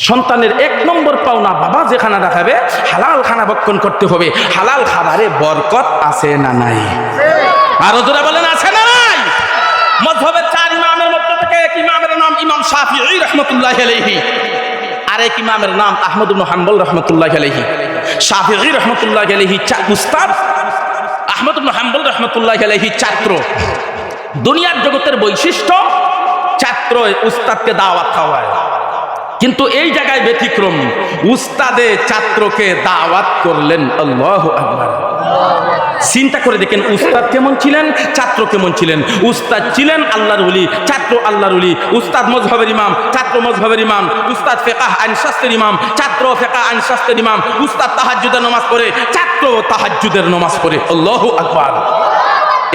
সন্তানের 1 নম্বর পাওনা বাবা যে খানাটা খাবে হালাল খানা ভক্ষণ করতে হবে। হালাল খাবারে বরকত আছে না নাই? আরো জোরে বলেন আছে না নাই? মাযহাবের 4 ইমামের মধ্যে থেকে এক ইমামের নাম ইমাম শাফিঈ রাহমাতুল্লাহি আলাইহি, আর এক ইমামের নাম আহমদ ইবনে হাম্বল রাহমাতুল্লাহি আলাইহি। শাফিঈ রাহমাতুল্লাহি আলাইহি উস্তাদ, আহমদ ইবনে হাম্বল রাহমাতুল্লাহি আলাইহি ছাত্র। দুনিয়ার জগতের বৈশিষ্ট্য ছাত্র উস্তাদকে দাওয়াত খাওয়ায়, কিন্তু এই জায়গায় ব্যতিক্রম, উস্তাদে ছাত্রকে দাওয়াত করলেন। আল্লাহু আকবার। চিন্তা করে দেখেন উস্তাদ কেমন ছিলেন, ছাত্র কেমন ছিলেন। উস্তাদ ছিলেন আল্লাহর ওলি, ছাত্র আল্লাহর ওলি। উস্তাদ মযহাবের ইমাম, ছাত্র মযহাবের ইমাম। উস্তাদ ফিকহ আইন শাস্ত্রের ইমাম, ছাত্র ফিকহ আইন শাস্ত্রের ইমাম। উস্তাদ তাহাজ্জুদের নামাজ পড়ে, ছাত্র তাহাজ্জুদের নামাজ পড়ে। আল্লাহু আকবার।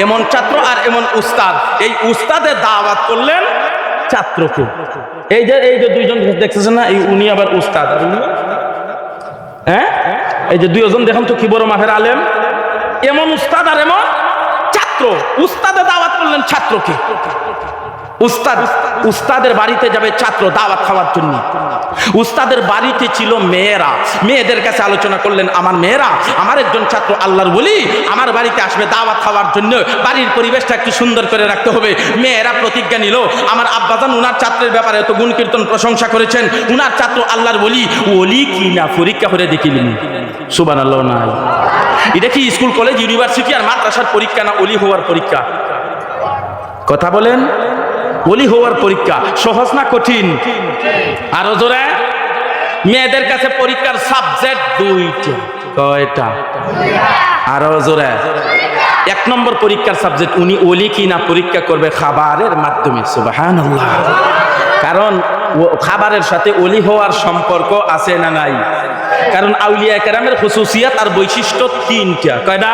এমন ছাত্র আর এমন উস্তাদ, এই উস্তাদে দাওয়াত করলেন ছাত্রকে। এই যে দুইজন দেখতেছেন না, এই উনি আবার উস্তাদ, হ্যাঁ এই যে দুইজন দেখেন তো কি বড় মাফের আলেম। এমন উস্তাদ আর এমন ছাত্র। উস্তাদে দাওয়াত করলেন ছাত্রকে। উস্তাদের বাড়িতে যাবে ছাত্র দাওয়াত খাওয়ার জন্য। উস্তাদের বাড়িতে ছিল মেয়েরা, মেয়েদের কাছে আলোচনা করলেন, আমার মেয়েরা, আমার একজন ছাত্র আল্লাহর ওলি আমার বাড়িতে আসবে দাওয়াত খাওয়ার জন্য, বাড়ির পরিবেশটা একটু সুন্দর করে রাখতে হবে। মেয়েরা প্রতিজ্ঞা নিল, আমার আব্বাজান উনার ছাত্রের ব্যাপারে এত গুণ কীর্তন প্রশংসা করেছেন, উনার ছাত্র আল্লাহর ওলি, ওলি কি না পরীক্ষা করে দেখিলেন। সুবহানাল্লাহ। না, এটা কি স্কুল কলেজ ইউনিভার্সিটি আর মাদ্রাসার পরীক্ষা না ওলি হওয়ার পরীক্ষা? কথা বলেন। ওলি হওয়ার পরীক্ষা সহজ না কঠিন? আরো জোরে। মেয়েদের কাছে পরীক্ষার সাবজেক্ট 2টা। কয়টা? আরো জোরে। 1 নম্বর পরীক্ষার সাবজেক্ট উনি ওলি কিনা পরীক্ষা করবে খাবারের মাধ্যমে। সুবহানাল্লাহ। কারণ খাবারের সাথে ওলি হওয়ার সম্পর্ক আছে না নাই? কারণ আউলিয়া কেরামের খুসুসিয়াত আর বৈশিষ্ট্য 3টা। কয়টা?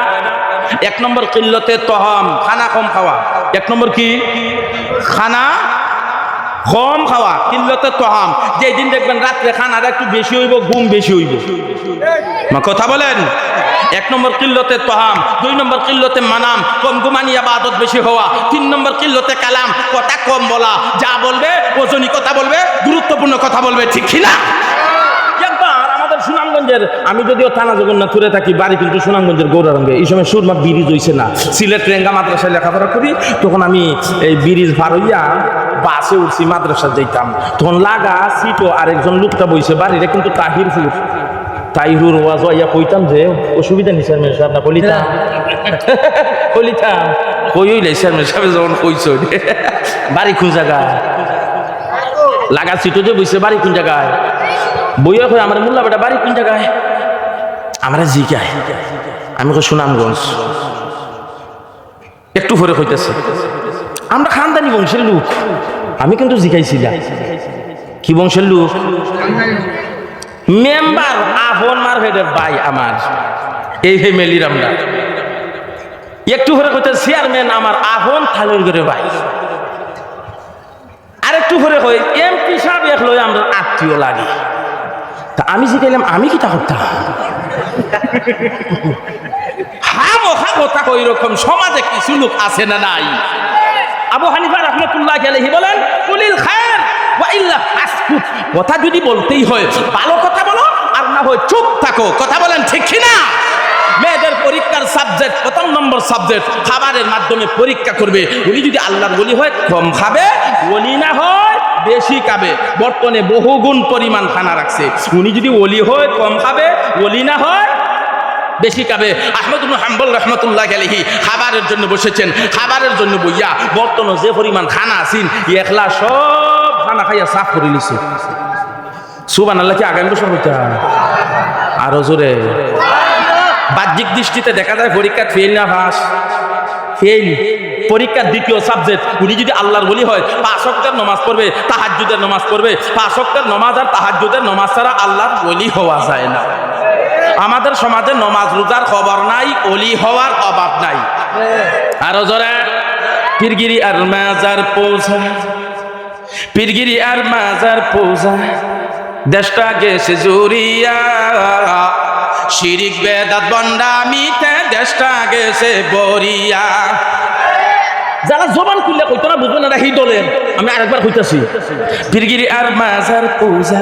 1 নম্বর কিল্লতে তহাম, খানা কম খাওয়া। 1 নম্বর কি? খানা কম খাওয়া, কিল্লতে তহাম। যেদিন দেখবেন রাত্রে খানাটা একটু বেশি হইব, ঘুম বেশি হইব। কথা বলেন। 1 নম্বর কিল্লতে তহাম। 2 নম্বর কিল্লতে মানাম, কম ঘুমানি ইবাদত বেশি হওয়া। 3 নম্বর কিল্লতে কালাম, কথা কম বলা। যা বলবে ওজনী কথা বলবে, গুরুত্বপূর্ণ কথা বলবে। ঠিক কিনা? সুনামগঞ্জের, আমি যদিও থানা জগন্নাথপুরে থাকি, বাড়ি কিন্তু সুনামগঞ্জের গৌরারঙ্গে। এই সময় সুরমা ব্রিজ হইছে না। সিলেট রেঙ্গা মাদ্রাসায় লেখাপড়া করি, তখন আমি এই ব্রিজ পার হইয়া বাসে উঠছি, মাদ্রাসা যাইতাম। তখন লাগা সিটও আরেকজন লোকটা বইছে, বাড়িটা কিন্তু তাহিরুর ওয়াজ ইয়া কইতাম যে অসুবিধা নেই স্যার, মেয়ে আপনার কলিতাম কই হইলে স্যার মেয়ে সাহেব যখন কইছো বাড়ি কোন জায়গায়, লাগা সিটও যে বইছে বাড়ি কোন জায়গায়, বইয়া কই আমার মোল্লা বেটা বাড়ি কোন জায়গায়, আমরা জিগায়, আমি কই সুনামগঞ্জ। একটু পরে কইতেছে আমরা খানদানি বংশের লোক। আমি কিন্তু জিগাইছিলাম কি বংশের লোক? মেম্বার আপন মার হেডের ভাই আমার, এই ফ্যামিলির আমরা। একটু পরে কইতে চেয়ারম্যান আমার আপন থালের ঘরে ভাই। আর একটু পরে কই এমপি সাহেব এক লই আমরা আত্মীয় লাগে। তা আমি জিগাইলাম আমি কি তা করতাম? কথা কই রকম সমাজে কিছু লোক আছে না নাই? আবু হানিফা রাহমাতুল্লাহি আলাইহি বলেন কুলিল খায়র ওয়া ইল্লা ফাসকুত। কথা যদি বলতেই হয় ভালো কথা বলো, আর না হয় চুপ থাকো। কথা বলেন ঠিক কি না? মেয়েদের পরীক্ষার সাবজেক্ট, প্রথম নম্বর সাবজেক্ট খাবারের মাধ্যমে পরীক্ষা করবে। উনি যদি আল্লাহর ওলি হয় কম খাবে, ওলি না হয় বেশি খাবে। বর্তমানে বহুগুণ পরিমাণ খানা রাখছে। উনি যদি ওলি হয় কম খাবে, ওলি না হয় বেশি খাবে। আহমদ ইবনে হাম্বল রাহমাতুল্লাহি আলাইহি খাবারের জন্য বসেছেন। খাবারের জন্য বইয়া বর্তমানে যে পরিমাণ খানা আছেন একলা সব খানা খাইয়া সাফ করে নিছে। সুবহানাল্লাহ। কি আগামী বছর হইতে আরো জোরে। বাহ্যিক দৃষ্টিতে দেখা যায় পরীক্ষা ফেল না পাস? ফেল। পরীক্ষার দ্বিতীয় সাবজেক্ট উনি যদি আল্লাহর ওলি হয় 5 ওয়াক্তের নামাজ পড়বে, তাহাজ্জুদের নামাজ পড়বে। 5 ওয়াক্তের নামাজ আর তাহাজ্জুদের নামাজ ছাড়া আল্লাহর ওলি হওয়া যায় না। আমাদের সমাজে নমাজ রোজার খবর নাই, ওলি হওয়ার অভাব নাই। আরো জোরে। পীরগিরি আর মাজার পৌঁছা, পীরগিরি আর মাজার পৌঁছা, দেশটা গেছে জুরিয়া, শিরিক বেদাত বন্ডামিতে দেশটা গেছে বরিয়া। যারা জবান খুললে কইতো না বুঝবেন না হিদলের। আমি আরেকবার কইতাছি পীরগিরি আর মাজার পৌঁছা,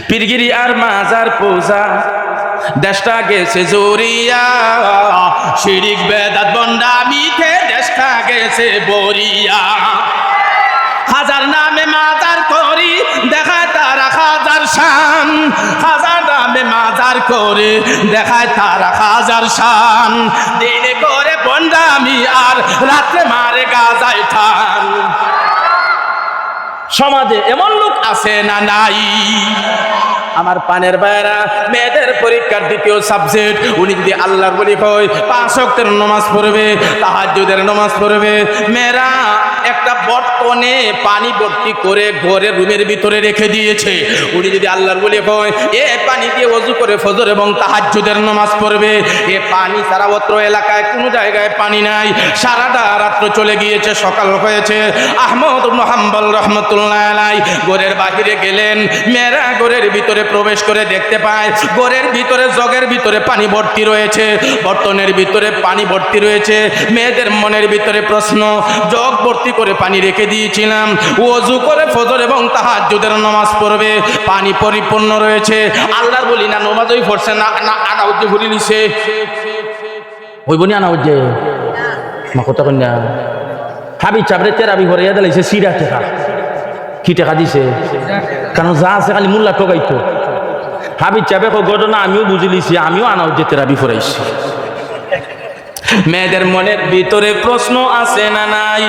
পীরগিরি আর মাজার পূজা দেশটা গেছে জোরিয়া, শিরিক বেদাত বন্ডামিতে দেশটা গেছে বরিয়া। হাজার নামে মাজার করি দেখায় তারা হাজার শান, হাজার নামে মাজার করে দেখায় তারা হাজার শান। দিনে করে বন্ডামি আর রাত্রে মারে গাজায় ঠান। সমাজে এমন লোক আছে না নাই? আমার পানের বাইরা, মেয়েদের পরীক্ষার দ্বিতীয় সাবজেক্ট, উনি যদি আল্লাহর বলি হয় 5 ওয়াক্তের নামাজ পড়বে, তাহাজ্জুদের নামাজ পড়বে। মেয়েরা একটা বর্তনে পানি ভর্তি করে ঘরের রুমের ভিতরে রেখে দিয়েছে, উনি যদি আল্লাহর বলি হয় এ পানি দিয়ে ওযু করে ফজর এবং তাহাজ্জুদের নামাজ পড়বে। এ পানি সারা অত্র এলাকায় কোনো জায়গায় পানি নাই, সারাটা রাত্র চলে গিয়েছে, সকাল হয়েছে। আহমদ ইবনে হাম্বল রাহমাতুল্লাহ আলাইহি ঘরের বাহিরে গেলেন, মেয়েরা ঘরের ভিতরে প্রবেশ করে দেখতে পায় ঘরের ভিতরে জগের ভিতরে পানি ভর্তি রয়েছে, বর্তনের ভিতরে পানি ভর্তি রয়েছে। মেয়েদের মনের ভিতরে প্রশ্ন, জগ ভর্তি করে পানি রেখে দিয়েছিলাম, ওযু করে ফজর এবং তাহাজ্জুদের নামাজ পড়বে, পানি পরিপূর্ণ রয়েছে, আল্লাহর বলি না নামাজই পড়ছে না, আনা উজ্জে ঘুরি নিছে হইব নি? আনা উজ্জে মা কথা কন্যা হাবি চাবরে তেরাবি ভরে দিলাইছে সিরা টাকা। কি টাকা দিছে? কারণ যা আছে খালি মোল্লা ঠকাইতো। হাবিব চাবে ঘটনা আমিও বুঝে লিছি, আমিও আনাও যেতে রাবি ফরাইছি। মেয়েদের মনের ভিতরে প্রশ্ন আছে না নাই?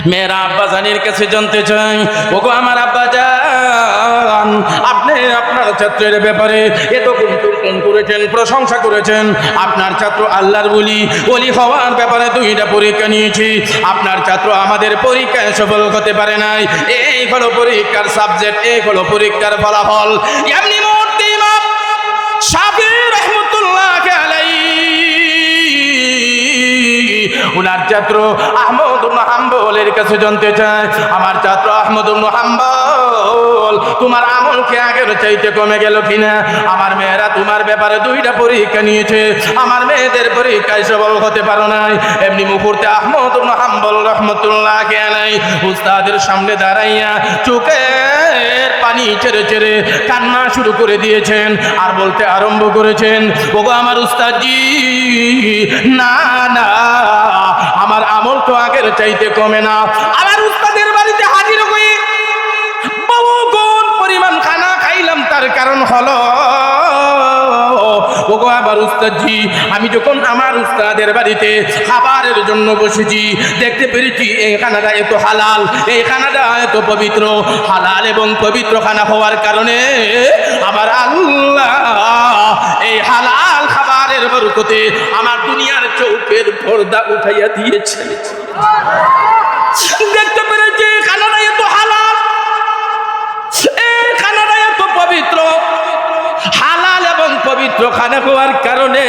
মেয়েরা আব্বাজানের কাছে জানতে চাই, ওগো আমার আব্বাজান, আপনি আপনার ছাত্রের ব্যাপারে এত গুণ করেছেন, প্রশংসা করেছেন। আপনার ছাত্র আল্লাহর ওলি হওয়ার ব্যাপারে 2টা পরীক্ষা নিয়েছি, আপনার ছাত্র আমাদের পরীক্ষায় সফল হতে পারে নাই। এই হলো পরীক্ষার সাবজেক্ট, এই হলো পরীক্ষার ফলাফল। এমনি মুহূর্তে ইমাম শাফি রাহমাতুল্লাহ আলাইহি উনার ছাত্র আহমদ ইবনে হাম্বলের কাছে জানতে চায়, আমার ছাত্র আহমদ ইবনে হাম্বল, তোমার আমল কি আগের চাইতে কমে গেল কিনা? আমার মেয়েরা তোমার ব্যাপারে 2টা পরীক্ষা নিয়েছে, আমার মেয়েদের পরীক্ষায় সফল হতে পারো নাই। এমনি মুহূর্তে আহমদ ইবনে হাম্বল রাহমাতুল্লাহ আলাইহি উস্তাদের সামনে দাঁড়াইয়া চোখের পানি ছেড়ে ছেড়ে কান্না শুরু করে দিয়েছেন, আর বলতে আরম্ভ করেছেন, ওগো আমার উস্তাদজি, না না, আমার আমল তো আগের চাইতে কমে না। আমার উস্তাদের বাড়িতে হাজির হয়ে বহু গুণ পরিমাণ খানা খাইলাম, তার কারণ হলো, ওগো আমার উস্তাদজি, আমি যখন আমার উস্তাদের বাড়িতে খাবারের জন্য বসেছি, দেখতে পেরেছি এই খানাটা এত হালাল, এই খানাটা এত পবিত্র। হালাল এবং পবিত্র খানা হওয়ার কারণে আমার আল্লাহ এই হালাল খাবারের বরকতে আমার দুনিয়ার চৌকের পর্দা উঠাইয়া দিয়েছে। দেখতে পেরেছি খানাটা এত হালাল, এই খানাটা এত পবিত্র। হালাল এবং পবিত্র খানা হওয়ার কারণে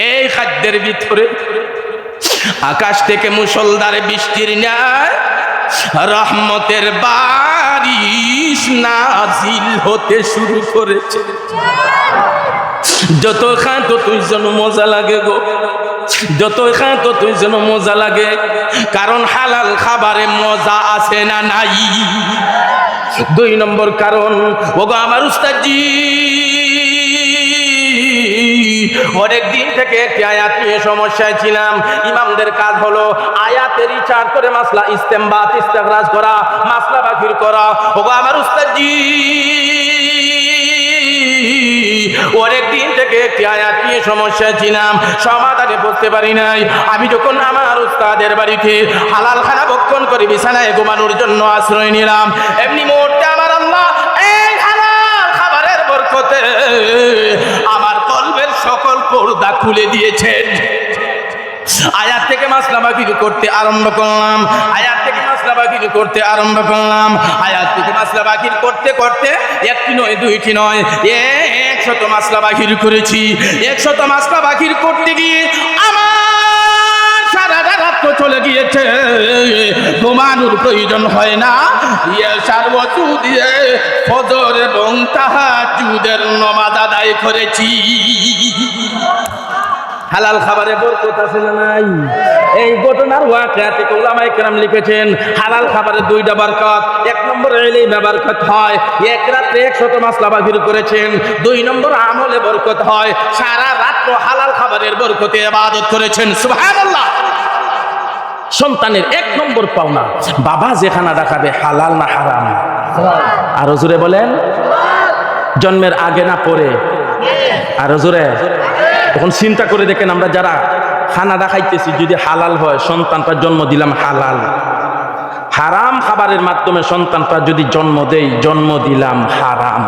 এই খাদ্যের ভিতরে আকাশ থেকে মুষলধারে বৃষ্টির ন্যায় রহমতের বারিশ নাজিল হতে শুরু করেছে। যত খান ততই যেন মজা লাগে গো, যতই খান ততই যেন মজা লাগে, কারণ হালাল খাবারে মজা আছে না নাই? 2 নম্বর কারণ, ওগো আমার উস্তাদজি, অনেক দিন থেকে একটি আয়াত নিয়ে সমস্যায় ছিলাম। ইমামদের কাজ হলো আয়াতের রিচার্জ করে মাসলা ইস্তেমবাত ইস্তেখরাজ করা, মাসলা বাকির করা। ওগো আমার উস্তাদজি, অনেক দিন থেকে একটি আয়াত নিয়ে সমস্যায় ছিলাম, সমাধানে পড়তে পারি নাই। আমি যখন আমার উস্তাদের বাড়িতে হালাল খানা ভক্ষণ করে বিছানায় ঘুমানোর জন্য আশ্রয় নিলাম, এমনি মুহূর্তে আমার আল্লাহ এই হালাল খাবারের বরকতে আমার কলবের সকল পর্দা খুলে দিয়েছেন। আয়াত থেকে মাসলা বাকির করতে আরম্ভ করলাম, আয়াত থেকে মাসলা বাকির করতে আরম্ভ করলাম, আয়াত থেকে মাসলা বাকির করতে করতে 1টি নয় 2টি নয় 100 মাসলা বাকির করেছি। 100 মাসলা বাকির করতে গিয়ে আমার সারা রাত চলে গিয়েছে, ঘুমানোর প্রয়োজন হয় না। সার্বতু দিয়ে ফজর এবং তাহাজ্জুদের নামাজ আদায় করেছি। হালাল খাবারে বরকত আছে না নাই? এই ঘটনার ওয়াকিয়াতে উলামায়ে কেরাম লিখেছেন হালাল খাবারে দুইটা বরকত। এক নম্বর ইলমে বরকত হয়, এক রাতে 100 মাসলা বাহির করেছেন। 2 নম্বর আমলে বরকত হয়, সারা রাত হালাল খাবারের বরকতে ইবাদত করেছেন। সুবহানাল্লাহ। সন্তানের 1 নম্বর পাওনা, বাবা যে খানাটা খাবে হালাল না হারাম? আরো জোরে বলেন। জন্মের আগে না পরে? আরো জোরে। তখন চিন্তা করে দেখেন, আমরা যারা খানাটা খাইতেছি যদি হালাল হয়, সন্তানটা জন্ম দিলাম হালাল। হারাম খাবারের মাধ্যমে সন্তানটা যদি জন্ম দেই, জন্ম দিলাম হারাম।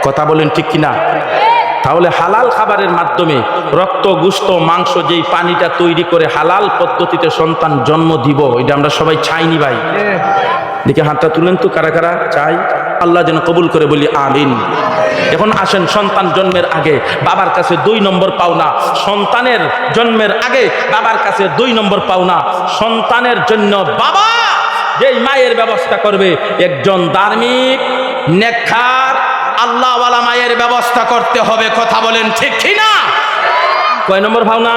কথা বলেন ঠিক কিনা? তাহলে হালাল খাবারের মাধ্যমে রক্ত, গোশত, মাংস যেই পানিটা তৈরি করে হালাল পদ্ধতিতে সন্তান জন্ম দিব, এটা আমরা সবাই চাইনি ভাই? দেখে হাতটা তুলেন তো, কারা কারা চাই? আল্লাহ যেন কবুল করে বলি আমিন। এখন আসেন, সন্তান জন্মের আগে বাবার কাছে 2 নম্বর পাওনা। সন্তানের জন্মের আগে বাবার কাছে 2 নম্বর পাওনা। সন্তানের জন্য বাবা যেই মায়ের ব্যবস্থা করবে, একজন ধার্মিক, নেককার, আল্লাহওয়ালা মায়ের ব্যবস্থা করতে হবে। কথা বলেন ঠিক কিনা? কয় নম্বর পাওনা?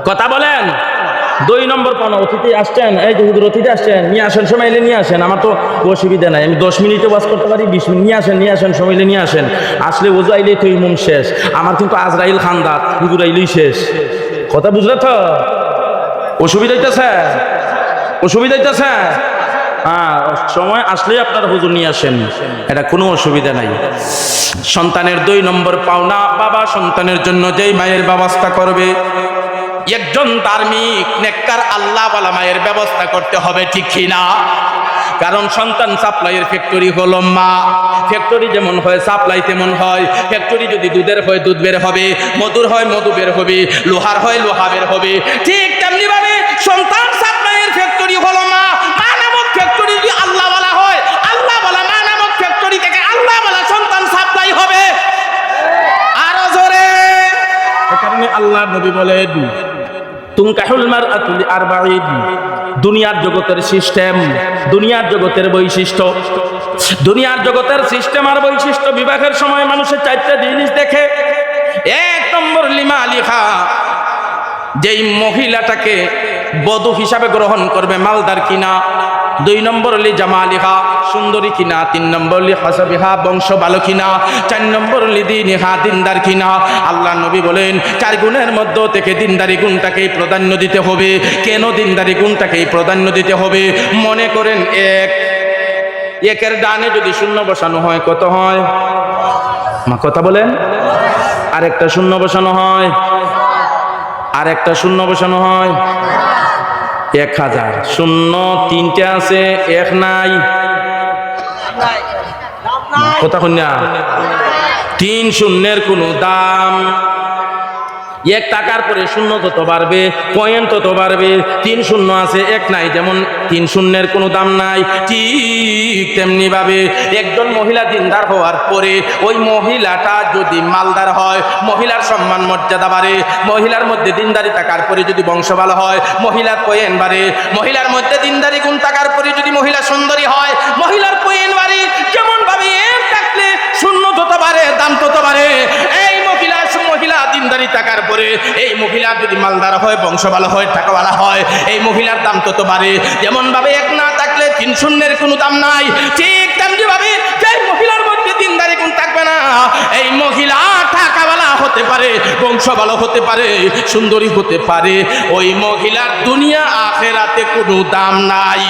কথা বলেন। 2 নম্বর পাওনা। অতিথি আসছেন, এই যে হুজুর অতিথি আসছেন, নিয়ে আসেন, সময় এলে নিয়ে আসেন। আমার তো অসুবিধা নাই, আমি 10 মিনিটে ওয়াজ করতে পারি, 20 মিনিট। নিয়ে আসেন, সময় এলে নিয়ে আসেন। আসলে ওজু আইলেই তো ইমাম শেষ। আমার কিন্তু আজরাইল খান্দাত, হুজুর আইলেই শেষ। কথা বুঝলে তো? অসুবিধা হইতেছে? অসুবিধা হইতেছে? হ্যাঁ, সময় আসলেই আপনারা হুজুর নিয়ে আসেন, এটা কোনো অসুবিধা নাই। সন্তানের 2 নম্বর পাওনা, বাবা সন্তানের জন্য যেই মায়ের ব্যবস্থা করবে, একজন ধার্মিক, নেককার, আল্লাহওয়ালা মায়ের ব্যবস্থা করতে হবে। ঠিক কিনা? কারণ সন্তান সাপ্লাইয়ের ফ্যাক্টরি হলো মা। ফ্যাক্টরি যেমন হয় সাপ্লাই তেমন হয়। ফ্যাক্টরি যদি দুধের হয় দুধ বের হবে, মধুর হয় মধু বের হবে, লোহার হয় লোহা বের হবে। ঠিক তেমনি ভাবে সন্তান সাপ্লাইয়ের ফ্যাক্টরি হলো মা। মা নামক ফ্যাক্টরি যদি আল্লাহওয়ালা হয়, আল্লাহওয়ালা মা নামক ফ্যাক্টরি থেকে আল্লাহওয়ালা সন্তান সাপ্লাই হবে। আরো জোরে। এ কারণে আল্লাহ নবী বলেন তুনকাহুল মারআতু লিআরবাঈন। দুনিয়ার জগতের সিস্টেম, দুনিয়ার জগতের বৈশিষ্ট্য, দুনিয়ার জগতের সিস্টেম আর বৈশিষ্ট্য বিবাহের সময় মানুষের 4টা জিনিস দেখে। 1 নম্বর লিমালিহা, যেই মহিলাটাকে বধূ হিসাবে গ্রহণ করবে মালদার কিনা। 2 নম্বর লি জামালিহা, সুন্দরী কিনা। 3 নম্বর লি হাসাবিহা, বংশ ভালো কিনা। 4 নম্বর লি দীনিহা, দিনদার কিনা। আল্লাহ নবী বলেন 4 গুণের মধ্য থেকে দিনদারি গুণটাকেই প্রাধান্য দিতে হবে। কেন দিনদারি গুণটাকেই প্রাধান্য দিতে হবে? মনে করেন একের ডানে যদি শূন্য বসানো হয়, কত হয়? মা কথা বলেন। আরেকটা শূন্য বসানো হয়, আরেকটা শূন্য বসানো হয় 1000। শূন্য 3টে আছে, 1 নাই। কথা কন্যা, 3 শূন্যের কোনো দাম। 1 টাকার পরে শূন্য তত বাড়বে, পয়েন্ট তত বাড়বে। 3 শূন্য আছে, 1 নাই, যেমন 3 শূন্যের কোনো দাম নাই। ঠিক তেমনি ভাবে একজন মহিলা দিনদার হওয়ার পরে ওই মহিলাটা যদি মালদার হয়, মহিলার সম্মান মর্যাদা বাড়ে। মহিলার মধ্যে দিনদারি থাকার পরে যদি বংশ ভালো হয়, মহিলার পয়েন্ট বাড়ে। মহিলার মধ্যে দিনদারি গুণ থাকার পরে যদি মহিলা সুন্দরী হয়, মহিলার পয়েন্ট বাড়ে। যেমন ভাবে 1 থাকলে শূন্য তত বাড়ে, দাম তত বাড়ে। এই মহিলা দিনদারি থাকার পরে এই মহিলা যদি মালদার হয়, বংশ ভালো হয়, টাকাওয়ালা হয়, এই মহিলার দাম তত বাড়ে। যেমন ভাবে 1 না থাকলে 3 শূন্যের কোনো দাম নাই। ঠিক তেমনি ভাবে যে মহিলার মধ্যে দিনদারি গুণ থাকবে না, এই মহিলা টাকাওয়ালা হতে পারে, বংশ ভালো হতে পারে, সুন্দরী হতে পারে, ওই মহিলার দুনিয়া আখেরাতে কোনো দাম নাই।